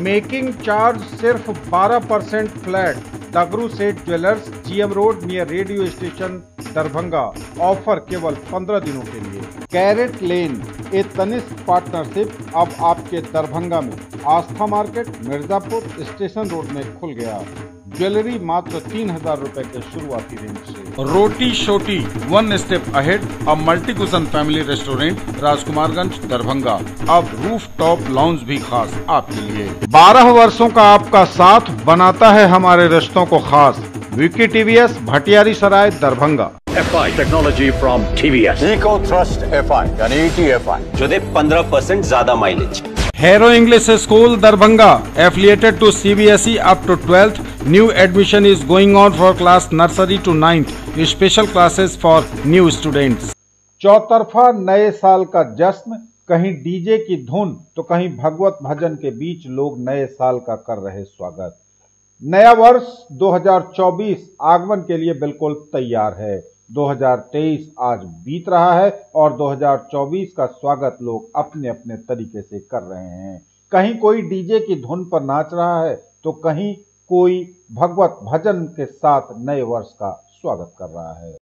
Making charge सिर्फ 12% flat. दगरू सेठ jewellers, GM road near radio station, Darbhanga. Offer केवल 15 दिनों के लिए। कैरेट लेन ए तनिष्क पार्टनरशिप अब आपके दरभंगा में आस्था मार्केट मिर्जापुर स्टेशन रोड में खुल गया। ज्वेलरी मात्र 3000 रुपए के शुरुआती रेंज से। रोटी शोटी वन स्टेप अहेड, अब multi cushion family restaurant, Rajkumarganj, Darbhanga. अब रूफ टॉप लाउंज भी खास आपके लिए। 12 वर्षों का आपका साथ बनाता है हमारे रिश्तों को खास। Vicky TVS, Bhatiyari Sarai, Darbhanga. FI technology from TVS। Eco thrust FI यानी ETFI जो दे 15% ज्यादा mileage. Hero English School, Darbhanga, affiliated to CBSE up to 12th. New admission is going on for class nursery to 9th. Special classes for new students. चौतरफा नए साल का जश्न, कहीं डीजे की धुन तो कहीं भगवत भजन के बीच लोग नए साल का कर रहे स्वागत। नया वर्ष 2024 आगमन के लिए बिल्कुल तैयार है। 2023 आज बीत रहा है और 2024 का स्वागत लोग अपने अपने तरीके से कर रहे हैं। कहीं कोई डीजे की धुन पर नाच रहा है तो कहीं कोई भगवत भजन के साथ नए वर्ष का स्वागत कर रहा है।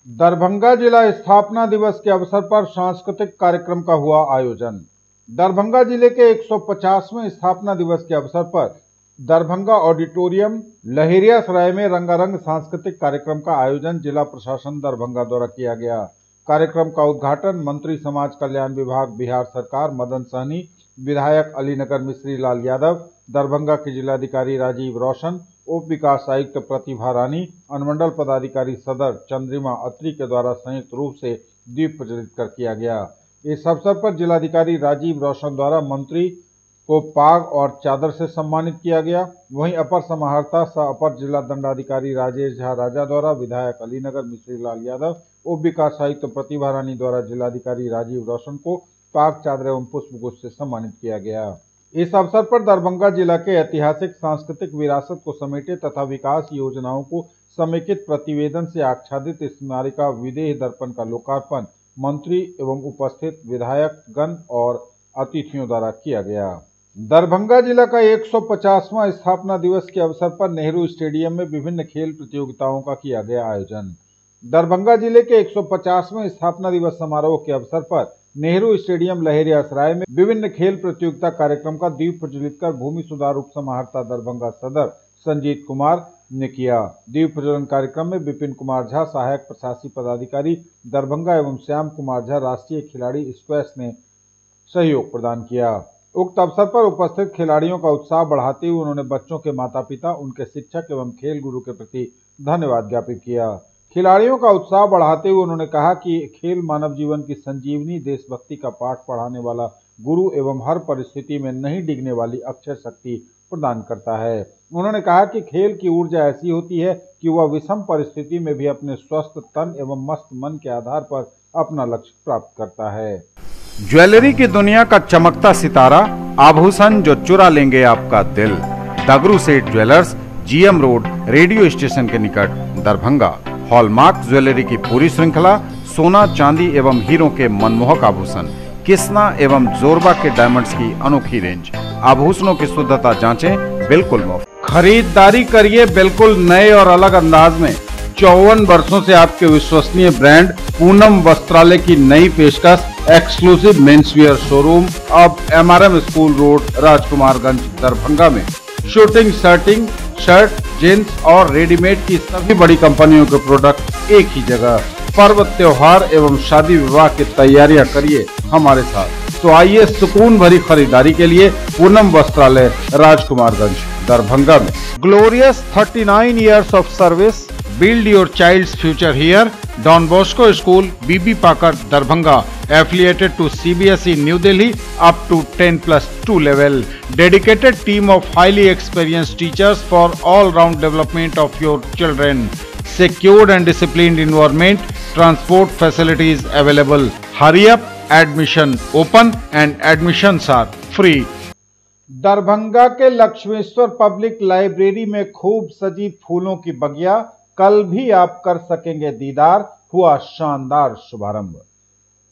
दरभंगा जिला स्थापना दिवस के अवसर पर सांस्कृतिक कार्यक्रम का हुआ आयोजन। दरभंगा जिले के 150वें स्थापना दिवस के अवसर पर दरभंगा ऑडिटोरियम लहेरियासराय में रंगारंग सांस्कृतिक कार्यक्रम का आयोजन जिला प्रशासन दरभंगा द्वारा किया गया। कार्यक्रम का उद्घाटन मंत्री समाज कल्याण विभाग बिहार सरकार मदन सहनी, विधायक अलीनगर मिश्री लाल यादव, दरभंगा के जिलाधिकारी राजीव रोशन, उप विकास आयुक्त प्रतिभा रानी, अनुमंडल पदाधिकारी सदर चंद्रिमा अत्री के द्वारा संयुक्त रूप से दीप प्रज्वलित कर किया गया। इस अवसर पर जिलाधिकारी राजीव रोशन द्वारा मंत्री को पाग और चादर से सम्मानित किया गया। वहीं अपर समाहर्ता सह अपर जिला दंडाधिकारी राजेश झा राजा द्वारा विधायक अलीनगर मिश्री लाल यादव, उप विकास आयुक्त प्रतिभा रानी द्वारा जिलाधिकारी राजीव रोशन को पाग चादर एवं पुष्पगुच्छ से सम्मानित किया गया। इस अवसर पर दरभंगा जिला के ऐतिहासिक सांस्कृतिक विरासत को समेटे तथा विकास योजनाओं को समेकित प्रतिवेदन से आच्छादित स्मारिका विदेह दर्पण का लोकार्पण मंत्री एवं उपस्थित विधायक गण और अतिथियों द्वारा किया गया। दरभंगा जिला का 150वां स्थापना दिवस के अवसर पर नेहरू स्टेडियम में विभिन्न खेल प्रतियोगिताओं का किया गया आयोजन। दरभंगा जिले के 150वें स्थापना दिवस समारोह के अवसर पर नेहरू स्टेडियम लहेरियासराय में विभिन्न खेल प्रतियोगिता कार्यक्रम का दीप प्रज्वलित कर भूमि सुधार उप समाहर्ता दरभंगा सदर संजीत कुमार ने किया। दीप प्रज्वलन कार्यक्रम में विपिन कुमार झा सहायक प्रशासकीय पदाधिकारी दरभंगा एवं श्याम कुमार झा राष्ट्रीय खिलाड़ी स्क्वैश ने सहयोग प्रदान किया। उक्त अवसर पर उपस्थित खिलाड़ियों का उत्साह बढ़ाते हुए उन्होंने बच्चों के माता पिता, उनके शिक्षक एवं खेल गुरु के प्रति धन्यवाद ज्ञापित किया। खिलाड़ियों का उत्साह बढ़ाते हुए उन्होंने कहा कि खेल मानव जीवन की संजीवनी, देशभक्ति का पाठ पढ़ाने वाला गुरु एवं हर परिस्थिति में नहीं डिगने वाली अक्षय शक्ति प्रदान करता है। उन्होंने कहा कि खेल की ऊर्जा ऐसी होती है कि वह विषम परिस्थिति में भी अपने स्वस्थ तन एवं मस्त मन के आधार पर अपना लक्ष्य प्राप्त करता है। ज्वेलरी की दुनिया का चमकता सितारा, आभूषण जो चुरा लेंगे आपका दिल। दगरू सेठ jewellers, GM road, radio station के निकट, दरभंगा। हॉलमार्क ज्वेलरी की पूरी श्रृंखला, सोना, चांदी एवं हीरों के मनमोहक आभूषण, किस्ना एवं जोरबा के डायमंड्स की अनोखी रेंज। आभूषणों की शुद्धता जांचें बिल्कुल मुफ्त। खरीदारी करिए बिल्कुल नए और अलग अंदाज में। 54 वर्षों से आपके विश्वसनीय ब्रांड पूनम वस्त्रालय की नई पेशकश, एक्सक्लूसिव मेंसवियर शोरूम अब MRM school road, Rajkumarganj, Darbhanga में। शूटिंग, शर्टिंग, शर्ट, जींस और रेडीमेड की सभी बड़ी कंपनियों के प्रोडक्ट एक ही जगह। पर्व, त्योहार एवं शादी विवाह की तैयारियां करिए हमारे साथ। तो आइए सुकून भरी खरीदारी के लिए पूनम वस्त्रालय, राजकुमारगंज, दरभंगा में। Glorious 39 years of service, build your child's future here. Don Bosco School, BB Pakar, Darbhanga, affiliated to CBSE New Delhi up to 10+2 level. Dedicated team of highly experienced teachers for all-round development of your children. Secured and disciplined environment, transport facilities available. Hurry up, admission open and admissions are free. Darbhanga के Lakshmeshwar public library में खूब सजी फूलों की बगिया, कल भी आप कर सकेंगे दीदार, हुआ शानदार शुभारंभ।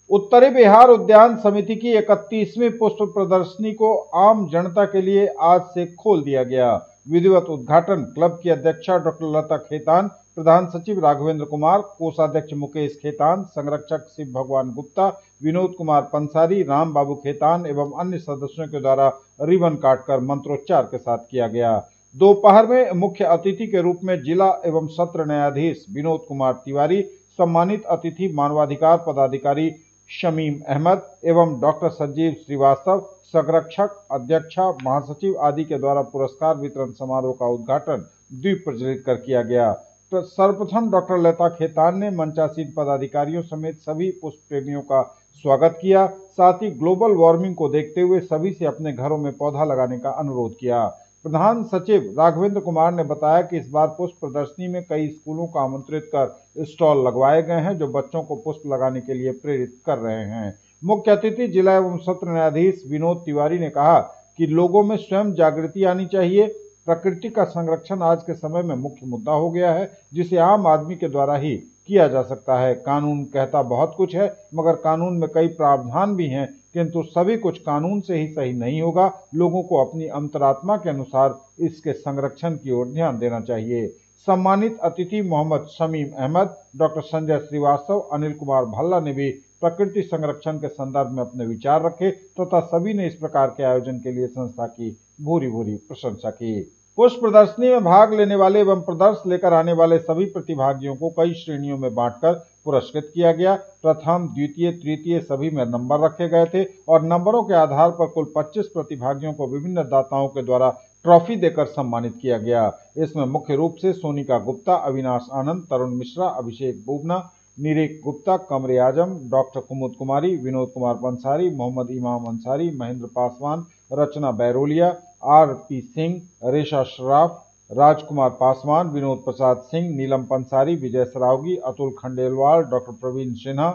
उत्तरी बिहार उद्यान समिति की 31वीं पुष्प प्रदर्शनी को आम जनता के लिए आज से खोल दिया गया। विधिवत उद्घाटन क्लब की अध्यक्षा डॉक्टर लता खेतान, प्रधान सचिव राघवेंद्र कुमार, कोषाध्यक्ष मुकेश खेतान, संरक्षक शिव भगवान गुप्ता, विनोद कुमार पंसारी, राम बाबू खेतान एवं अन्य सदस्यों के द्वारा रिबन काटकर मंत्रोच्चार के साथ किया गया। दोपहर में मुख्य अतिथि के रूप में जिला एवं सत्र न्यायाधीश विनोद कुमार तिवारी, सम्मानित अतिथि मानवाधिकार पदाधिकारी शमीम अहमद एवं डॉक्टर संजीव श्रीवास्तव, संरक्षक, अध्यक्षा, महासचिव आदि के द्वारा पुरस्कार वितरण समारोह का उद्घाटन दीप प्रज्वलित कर किया गया। तो सर्वप्रथम डॉक्टर लता खेतान ने मंचासीन पदाधिकारियों समेत सभी पुष्प प्रेमियों का स्वागत किया। साथ ही ग्लोबल वार्मिंग को देखते हुए सभी से अपने घरों में पौधा लगाने का अनुरोध किया। प्रधान सचिव राघवेंद्र कुमार ने बताया कि इस बार पुष्प प्रदर्शनी में कई स्कूलों को आमंत्रित कर स्टॉल लगवाए गए हैं, जो बच्चों को पुष्प लगाने के लिए प्रेरित कर रहे हैं। मुख्य अतिथि जिला एवं सत्र न्यायाधीश विनोद तिवारी ने कहा कि लोगों में स्वयं जागृति आनी चाहिए। प्रकृति का संरक्षण आज के समय में मुख्य मुद्दा हो गया है, जिसे आम आदमी के द्वारा ही किया जा सकता है। कानून कहता बहुत कुछ है, मगर कानून में कई प्रावधान भी हैं, किंतु सभी कुछ कानून से ही सही नहीं होगा। लोगों को अपनी अंतरात्मा के अनुसार इसके संरक्षण की ओर ध्यान देना चाहिए। सम्मानित अतिथि मोहम्मद शमीम अहमद, डॉक्टर संजय श्रीवास्तव, अनिल कुमार भल्ला ने भी प्रकृति संरक्षण के संदर्भ में अपने विचार रखे तथा सभी ने इस प्रकार के आयोजन के लिए संस्था की भूरी भूरी प्रशंसा की। पुष्प प्रदर्शनी में भाग लेने वाले एवं प्रदर्शन लेकर आने वाले सभी प्रतिभागियों को कई श्रेणियों में बांटकर पुरस्कृत किया गया। प्रथम, द्वितीय, तृतीय सभी में नंबर रखे गए थे और नंबरों के आधार पर कुल 25 प्रतिभागियों को विभिन्न दाताओं के द्वारा ट्रॉफी देकर सम्मानित किया गया। इसमें मुख्य रूप से सोनिका गुप्ता, अविनाश आनंद, तरुण मिश्रा, अभिषेक Bubna, Nirek Gupta, Qamre Azam, doctor Kumud Kumari, Vinod Kumar Pansari, Mohammad Imam Ansari, Mahendra Paswan, Rachna Bairolia, R P. Singh, Resha Shroff, Rajkumar Paswan, Vinod Prasad Singh, Neelam Pansari, Vijay Saraogi, Atul Khandelwal, doctor Praveen Sinha,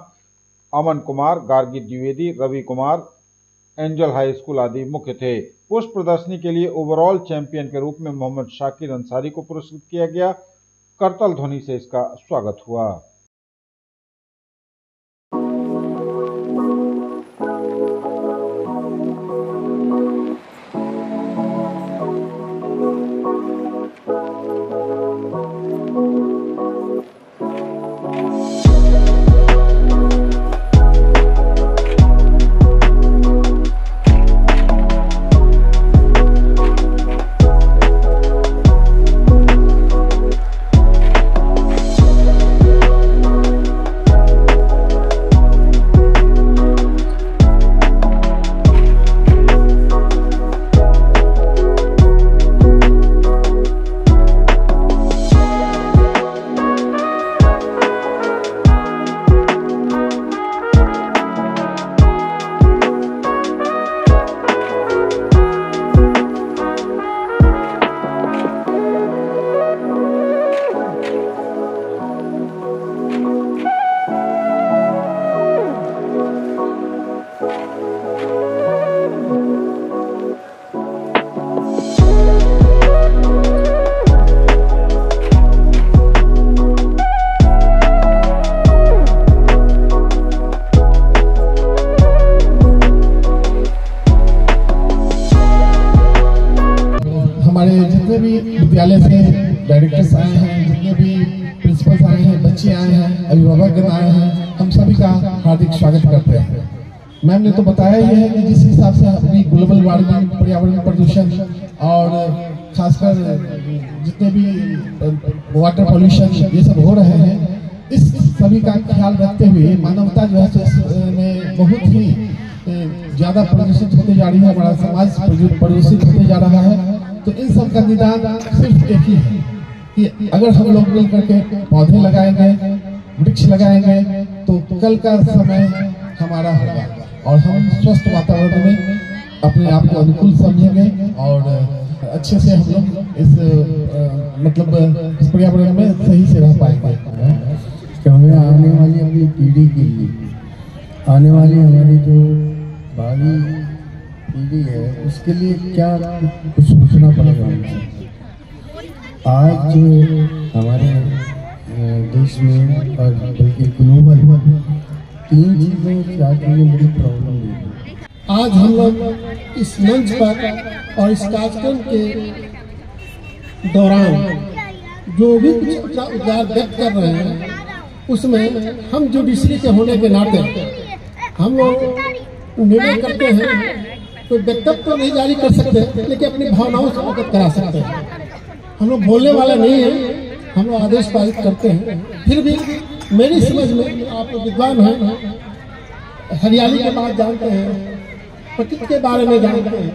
Aman Kumar, Gargi Dwivedi, Ravi Kumar, Angel high school आदि मुख्य थे। पुष्प प्रदर्शनी के लिए ओवरऑल चैंपियन के रूप में मोहम्मद शाकिर अंसारी को पुरस्कृत किया गया। करतल ध्वनि से इसका स्वागत हुआ। जितने भी विद्यालय से डायरेक्टर्स आए हैं, जितने भी प्रिंसिपल्स आए हैं, बच्चे आए हैं, अभिभावकगण आए हैं, हम सभी का हार्दिक स्वागत करते हैं। मैम ने तो बताया ही है कि जिस हिसाब से अपनी ग्लोबल वार्मिंग, पर्यावरण प्रदूषण और खासकर जितने भी वाटर पोल्यूशन ये सब हो रहे हैं, इस सभी का ख्याल रखते हुए मानवता जो है में बहुत ही ज़्यादा प्रदूषित होते जा रही है, हमारा समाज प्रदूषित होते जा रहा है। तो इन सब का निदान सिर्फ एक ही है कि अगर हम लोग मिल करके पौधे लगाएंगे, वृक्ष लगाएंगे, तो कल का समय हमारा होगा और हम स्वस्थ वातावरण में अपने आप को अनुकूल समझेंगे और अच्छे से हम लोग इस पर्यावरण में सही से रह पाएंगे। हमें आने वाली अपनी पीढ़ी के लिए, आने वाली हमारी जो भावी पीढ़ी है उसके लिए क्या कुछ सोचना पड़ेगा हमसे। आज जो हमारे देश में और बल्कि ग्लोबल 3 चीज़ें 4 चीज़ें बड़ी प्रॉब्लम है। आज हम लोग इस मंच पर और इस कार्यक्रम के दौरान जो भी कुछ अपना उद्गार व्यक्त कर रहे हैं, उसमें हम जुडिशरी के होने के नाते हम लोग निर्णय करते हैं। तो वक्तव्य तो नहीं जारी कर सकते, लेकिन अपनी भावनाओं से अवगत करा सकते हैं। हम लोग बोलने वाले नहीं हैं, हम लोग आदेश पारित करते हैं। फिर भी मेरी समझ में, आप विद्वान हैं, हरियाली के बात जानते हैं, प्रकृति के बारे में जानते हैं,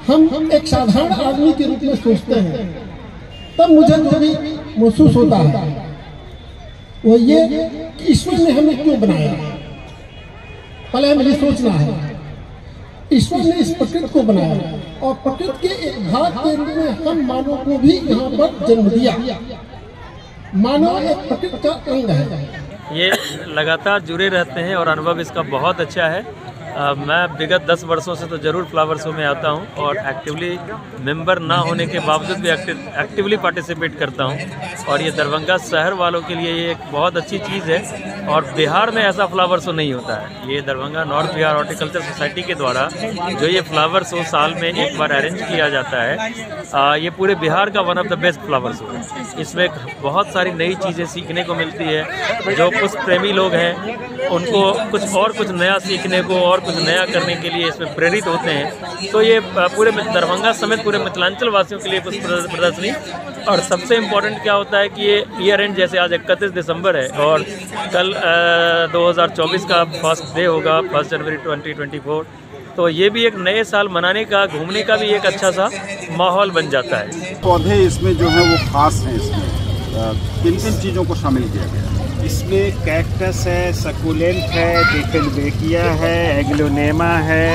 हम एक साधारण आदमी के रूप में सोचते हैं, तब मुझे जो भी महसूस होता है वो ये कि ईश्वर ने हमें क्यों बनाया। पहले हमें ये सोचना है, ईश्वर ने इस प्रकृति को बनाया और प्रकृति के एक भाग के रूप में हम मानव को भी यहाँ पर जन्म दिया। मानव एक प्रकृति का अंग है। ये लगातार जुड़े रहते हैं और अनुभव इसका बहुत अच्छा है। मैं विगत 10 वर्षों से तो ज़रूर फ्लावर शो में आता हूं और एक्टिवली मेंबर ना होने के बावजूद भी एक्टिवली पार्टिसिपेट करता हूं। और ये दरभंगा शहर वालों के लिए ये एक बहुत अच्छी चीज़ है और बिहार में ऐसा फ्लावर शो नहीं होता है। ये Darbhanga north Bihar horticulture society के द्वारा जो ये फ्लावर शो साल में एक बार अरेंज किया जाता है, ये पूरे बिहार का one of the best flower show है। इसमें बहुत सारी नई चीज़ें सीखने को मिलती है। जो पुष्प प्रेमी लोग हैं उनको कुछ नया सीखने को और कुछ नया करने के लिए इसमें प्रेरित होते हैं। तो ये पूरे दरभंगा समेत पूरे मिथिलांचल वासियों के लिए पुष्प प्रदर्शनी। और सबसे इम्पोर्टेंट क्या होता है कि ये ईयर एंड, जैसे आज 31 दिसंबर है और कल 2024 का फर्स्ट डे होगा, 1 जनवरी 2024, तो ये भी एक नए साल मनाने का, घूमने का भी एक अच्छा सा माहौल बन जाता है। पौधे इसमें जो है वो खास हैं। इसमें किन किन चीज़ों को शामिल किया गया है? इसमें कैक्टस है, सकुलेंट है, डिफिलबेकिया है, एग्लोनेमा है,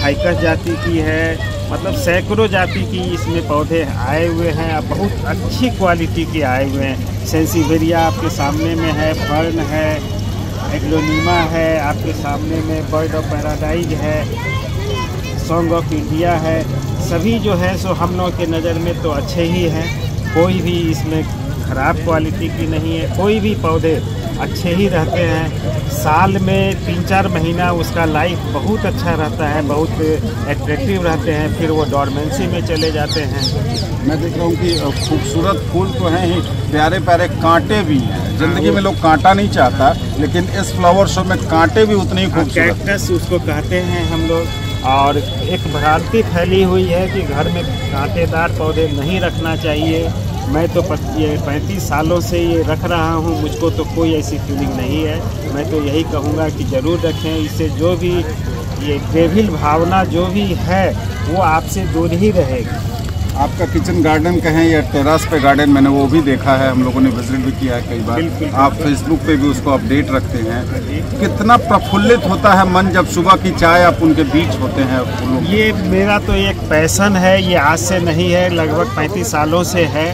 हाइकस जाति की है, मतलब सैकड़ों जाति की इसमें पौधे आए हुए हैं। अब बहुत अच्छी क्वालिटी के आए हुए हैं। सेंसिवेरिया आपके सामने में है, फर्न है, एग्लोनीमा है आपके सामने में, बर्ड ऑफ पैराडाइज है, सॉन्ग ऑफ इंडिया है। सभी जो है सो हम लोग के नज़र में तो अच्छे ही हैं। कोई भी इसमें ख़राब क्वालिटी की नहीं है। कोई भी पौधे अच्छे ही रहते हैं। साल में 3-4 महीना उसका लाइफ बहुत अच्छा रहता है, बहुत एट्रैक्टिव रहते हैं, फिर वो डॉर्मेंसी में चले जाते हैं। मैं देख रहा हूँ कि खूबसूरत फूल तो हैं ही, प्यारे प्यारे कांटे भी हैं। ज़िंदगी में लोग कांटा नहीं चाहता, लेकिन इस फ्लावर शो में कांटे भी उतने ही खूबसूरत। कैक्टस उसको कहते हैं हम लोग। और एक भ्रांति फैली हुई है कि घर में कांटेदार पौधे नहीं रखना चाहिए। मैं तो 35 सालों से ये रख रहा हूँ, मुझको तो कोई ऐसी फीलिंग नहीं है। मैं तो यही कहूँगा कि ज़रूर रखें। इससे जो भी ये डेविल भावना जो भी है वो आपसे दूर ही रहेगी। आपका किचन गार्डन कहें या टेरेस पे गार्डन, मैंने वो भी देखा है, हम लोगों ने विजिट भी किया है कई बार। आप फेसबुक पे भी उसको अपडेट रखते हैं। कितना प्रफुल्लित होता है मन जब सुबह की चाय आप उनके बीच होते हैं। ये मेरा तो एक पैशन है, ये आज से नहीं है, लगभग 35 सालों से है।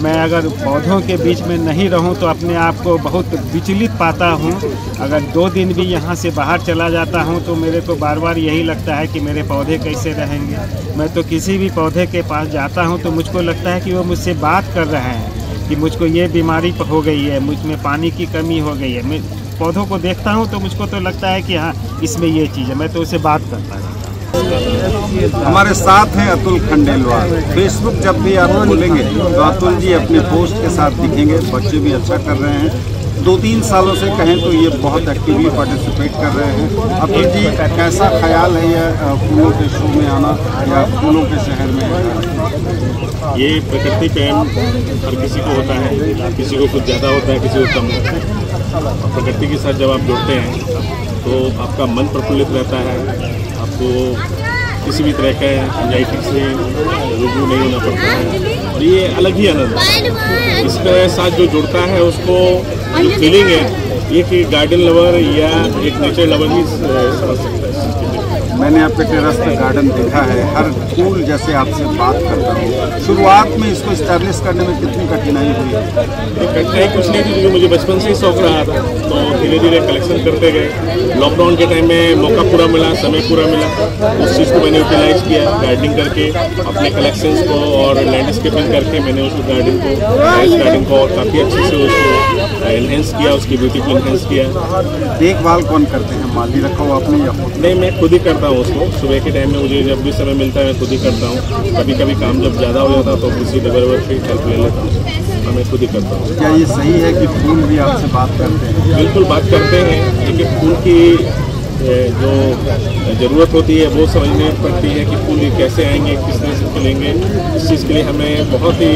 मैं अगर पौधों के बीच में नहीं रहूं तो अपने आप को बहुत विचलित पाता हूं। अगर 2 दिन भी यहां से बाहर चला जाता हूं तो मेरे को बार बार यही लगता है कि मेरे पौधे कैसे रहेंगे। मैं तो किसी भी पौधे के पास जाता हूं तो मुझको लगता है कि वो मुझसे बात कर रहे हैं कि मुझको ये बीमारी हो गई है, मुझ में पानी की कमी हो गई है। मैं पौधों को देखता हूँ तो मुझको तो लगता है कि हाँ इसमें ये चीज़ है, मैं तो उससे बात करता हूँ। हमारे साथ हैं अतुल खंडेलवाल। फेसबुक जब भी आप खोलेंगे तो अतुल जी अपने पोस्ट के साथ दिखेंगे। बच्चे भी अच्छा कर रहे हैं। 2-3 सालों से कहें तो ये बहुत एक्टिवली पार्टिसिपेट कर रहे हैं। अतुल जी, कैसा ख्याल है यह फूलों के शो में आना या फूलों के शहर में आना? ये प्रकृति प्रेम हर किसी को होता है, किसी को कुछ ज़्यादा होता है, किसी को कम होता है। और प्रकृति के साथ जब आप जुड़ते हैं तो आपका मन प्रफुल्लित रहता है, आपको किसी भी तरह का एंजाइटी से रूबरू नहीं होना पड़ता है और ये अलग ही आनंद है। इसके साथ जो जुड़ता है उसको जो फीलिंग है ये कि गार्डन लवर या एक नेचर लवर ही समझ सकता है। मैंने आपके टेरेस पे गार्डन देखा है, हर फूल जैसे आपसे बात करता हूँ। शुरुआत में इसको स्टैब्लिश करने में कितनी कठिनाई हुई? कठिनाई कुछ नहीं थी क्योंकि मुझे बचपन से ही शौक रहा था, तो धीरे धीरे कलेक्शन करते गए। लॉकडाउन के टाइम में मौका पूरा मिला, समय पूरा मिला, उस चीज़ को मैंने यूटिलाइज किया। गार्डनिंग करके अपने कलेक्शंस को और लैंडस्केपिंग करके मैंने उस गार्डन को काफ़ी अच्छे से उसको एनहेंस किया, उसकी ब्यूटी को एनहेंस किया। देखभाल कौन करते हैं? माली रखा हो आपने या खुद? नहीं, मैं खुद ही करता हूँ उसको। सुबह के टाइम में मुझे जब भी समय मिलता है मैं खुद ही करता हूँ। कभी कभी काम जब ज़्यादा हो जाता तो किसी लेबर से हेल्प ले लेता हूँ, मैं खुद ही करता हूँ। क्या ये सही है कि फूल भी आपसे बात करते हैं? बिल्कुल बात करते हैं, लेकिन फूल की जो ज़रूरत होती है वो समझनी पड़ती है कि फूल कैसे आएंगे, किस तरह से खिलेंगे। इस चीज़ के लिए हमें बहुत ही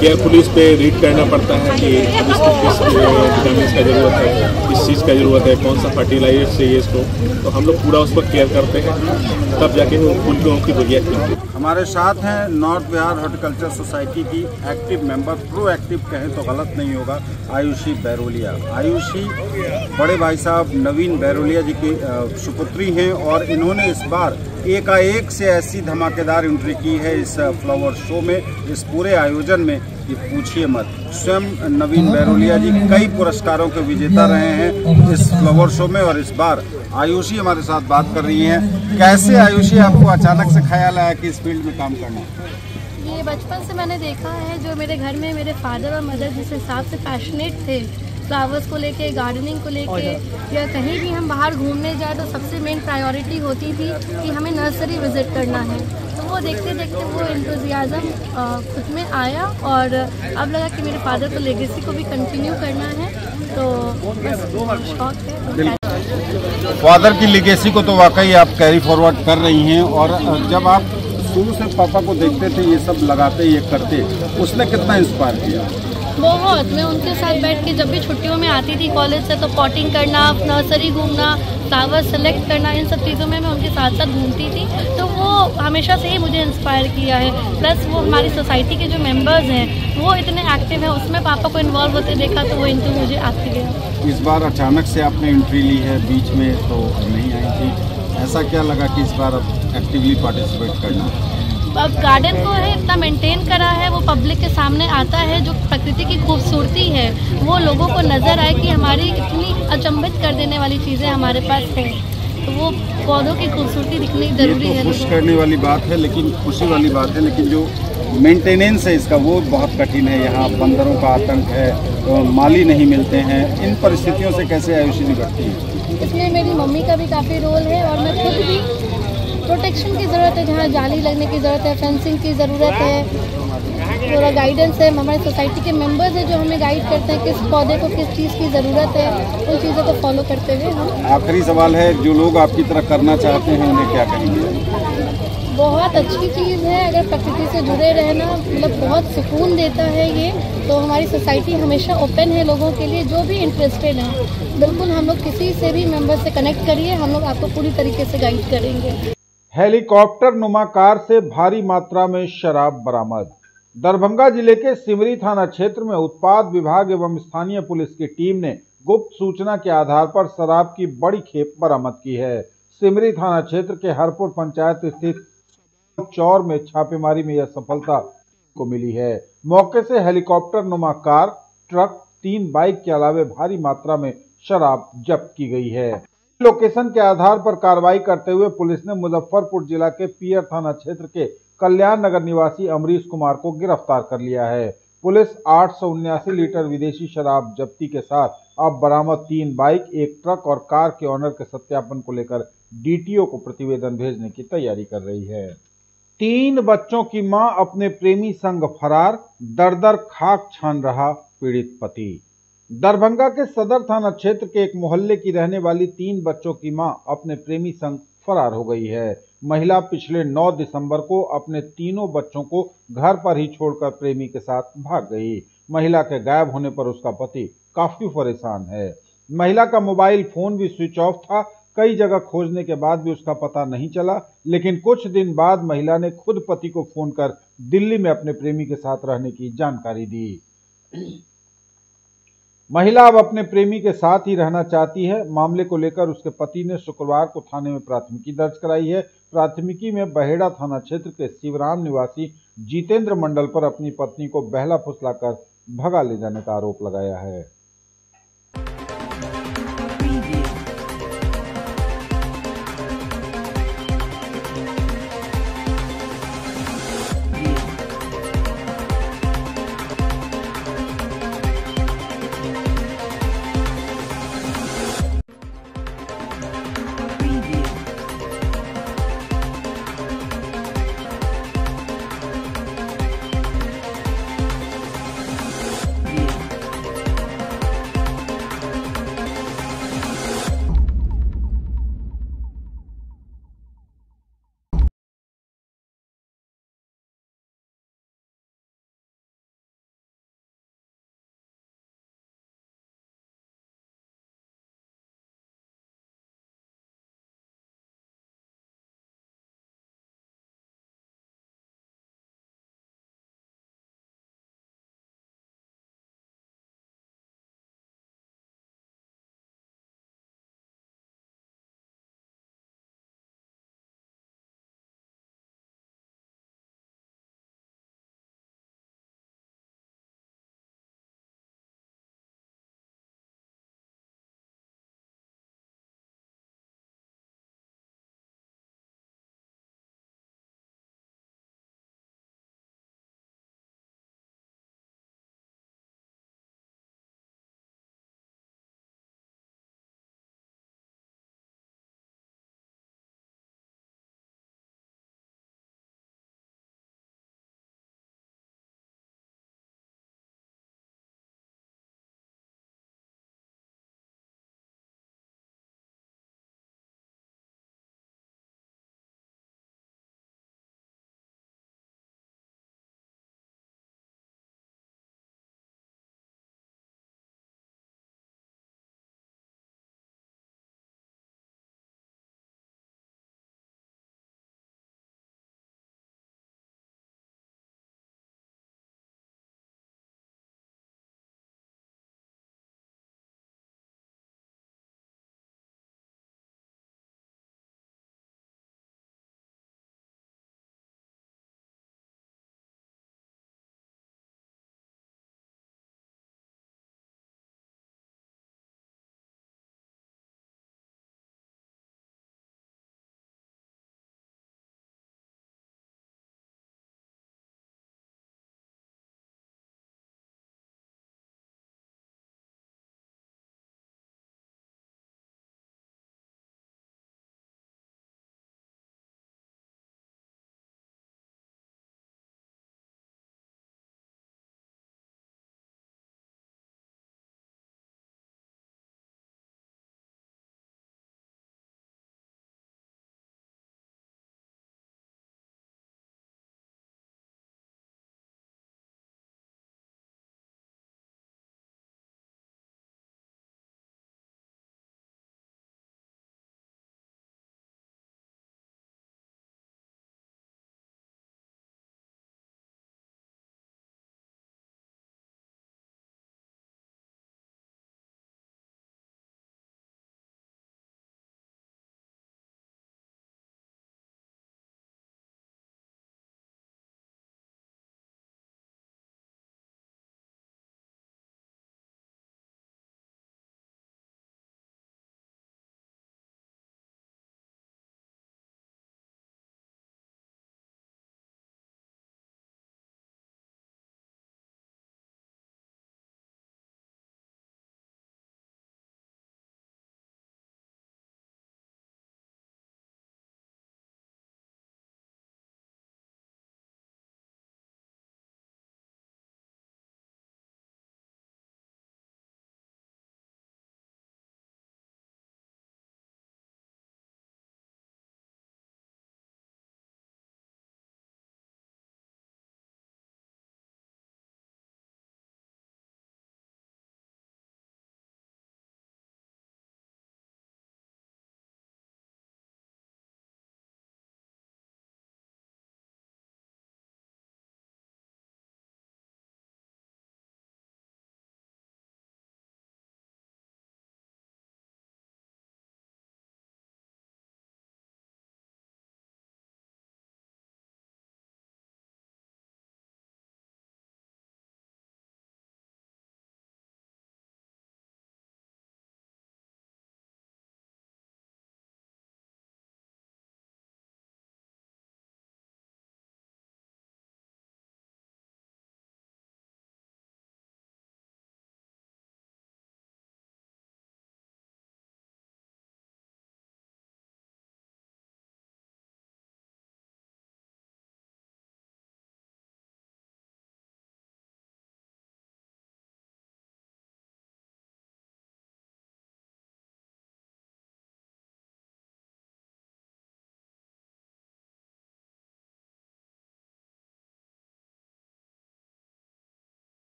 केयरफुली इस पर रीड करना पड़ता है कि अब इसको किस विटामिन का ज़रूरत है, किस चीज़ का ज़रूरत है, कौन सा फर्टिलाइजर चाहिए इसको। तो हम लोग पूरा उस पर केयर करते हैं, तब जाके वो फूल की बढ़िया खिलती है। हमारे साथ हैं नॉर्थ बिहार हॉर्टिकल्चर सोसाइटी की एक्टिव मेंबर, प्रोएक्टिव कहें तो गलत नहीं होगा, आयुषी बैरोलिया। आयुषी बड़े भाई साहब नवीन बैरोलिया जी की सुपुत्री हैं और इन्होंने इस बार एकाएक से ऐसी धमाकेदार एंट्री की है इस फ्लावर शो में, इस पूरे आयोजन में कि पूछिए मत। स्वयं नवीन बैरोलिया जी कई पुरस्कारों के विजेता रहे हैं इस फ्लावर शो में और इस बार आयुषी हमारे साथ बात कर रही हैं। कैसे आयुषी आपको अचानक से ख्याल आया कि इस फील्ड में काम करना? ये बचपन से मैंने देखा है, जो मेरे घर में मेरे फादर और मदर जिस हिसाब से पैशनेट थे फ्लावर्स को लेके, गार्डनिंग को लेके, या कहीं भी हम बाहर घूमने जाए तो सबसे मेन प्रायोरिटी होती थी कि हमें नर्सरी विज़िट करना है। तो वो देखते देखते वो एंथुसियाज़म खुद में आया और अब लगा कि मेरे फादर को लेगेसी को भी कंटिन्यू करना है, तो बस शौक है। फादर की लेगेसी को तो वाकई आप कैरी फॉरवर्ड कर रही हैं और जब आप शुरू से पापा को देखते थे ये सब लगाते, ये करते, उसने कितना इंस्पायर किया? बहुत। मैं उनके साथ बैठ के जब भी छुट्टियों में आती थी कॉलेज से तो पॉटिंग करना, नर्सरी घूमना, फ्लावर सेलेक्ट करना, इन सब चीज़ों में मैं उनके साथ साथ घूमती थी। तो वो हमेशा से ही मुझे इंस्पायर किया है। प्लस वो हमारी सोसाइटी के जो मेंबर्स हैं वो इतने एक्टिव हैं, उसमें पापा को इन्वॉल्व होते देखा तो वो इनटू मुझे आती गया। इस बार अचानक से आपने एंट्री ली है, बीच में तो नहीं आई थी, ऐसा क्या लगा कि इस बार अब एक्टिवली पार्टिसिपेट करना? अब गार्डन को है इतना मेंटेन करा है, वो पब्लिक के सामने आता है, जो प्रकृति की खूबसूरती है वो लोगों को नज़र आए कि हमारी इतनी अचंभित कर देने वाली चीज़ें हमारे पास हैं, तो वो पौधों की खूबसूरती दिखनी जरूरी है। खुश करने वाली बात है, लेकिन खुशी वाली बात है, लेकिन जो मेंटेनेंस है इसका वो बहुत कठिन है। यहाँ बंदरों का आतंक है, तो माली नहीं मिलते हैं, इन परिस्थितियों से कैसे आयुषी निपटती है? इसमें मेरी मम्मी का भी काफ़ी रोल है और मैं खुद भी प्रोटेक्शन की ज़रूरत है, जहाँ जाली लगने की ज़रूरत है, फेंसिंग की ज़रूरत है, पूरा गाइडेंस है। हमारे सोसाइटी के मेंबर्स हैं जो हमें गाइड करते हैं किस पौधे को किस चीज़ की ज़रूरत है, उन चीज़ों को फॉलो करते हुए हम। आखिरी सवाल है, जो लोग आपकी तरह करना चाहते हैं उन्हें क्या कहेंगे? बहुत अच्छी चीज़ है, अगर प्रकृति से जुड़े रहना मतलब बहुत सुकून देता है ये। तो हमारी सोसाइटी हमेशा ओपन है लोगों के लिए, जो भी इंटरेस्टेड हैं बिल्कुल हम लोग किसी से भी मेंबर से कनेक्ट करिए, हम लोग आपको पूरी तरीके से गाइड करेंगे। हेलीकॉप्टर नुमा कार से भारी मात्रा में शराब बरामद। दरभंगा जिले के सिमरी थाना क्षेत्र में उत्पाद विभाग एवं स्थानीय पुलिस की टीम ने गुप्त सूचना के आधार पर शराब की बड़ी खेप बरामद की है। सिमरी थाना क्षेत्र के हरपुर पंचायत स्थित चौर में छापेमारी में यह सफलता को मिली है। मौके से हेलीकॉप्टर नुमा कार, ट्रक, 3 बाइक के अलावे भारी मात्रा में शराब जब्त की गई है। लोकेशन के आधार पर कार्रवाई करते हुए पुलिस ने मुजफ्फरपुर जिला के पियर थाना क्षेत्र के कल्याण नगर निवासी अमरीश कुमार को गिरफ्तार कर लिया है। पुलिस 879 लीटर विदेशी शराब जब्ती के साथ अब बरामद 3 बाइक, 1 ट्रक और कार के ऑनर के सत्यापन को लेकर डीटीओ को प्रतिवेदन भेजने की तैयारी कर रही है। 3 बच्चों की मां अपने प्रेमी संग फरार, दर दर खाक छान रहा पीड़ित पति। दरभंगा के सदर थाना क्षेत्र के एक मोहल्ले की रहने वाली 3 बच्चों की मां अपने प्रेमी संग फरार हो गई है। महिला पिछले 9 दिसंबर को अपने तीनों बच्चों को घर पर ही छोड़कर प्रेमी के साथ भाग गई। महिला के गायब होने पर उसका पति काफी परेशान है। महिला का मोबाइल फोन भी स्विच ऑफ था। कई जगह खोजने के बाद भी उसका पता नहीं चला, लेकिन कुछ दिन बाद महिला ने खुद पति को फोन कर दिल्ली में अपने प्रेमी के साथ रहने की जानकारी दी। महिला अब अपने प्रेमी के साथ ही रहना चाहती है। मामले को लेकर उसके पति ने शुक्रवार को थाने में प्राथमिकी दर्ज कराई है। प्राथमिकी में बहेड़ा थाना क्षेत्र के शिवराम निवासी जितेंद्र मंडल पर अपनी पत्नी को बहला फुसलाकर भगा ले जाने का आरोप लगाया है।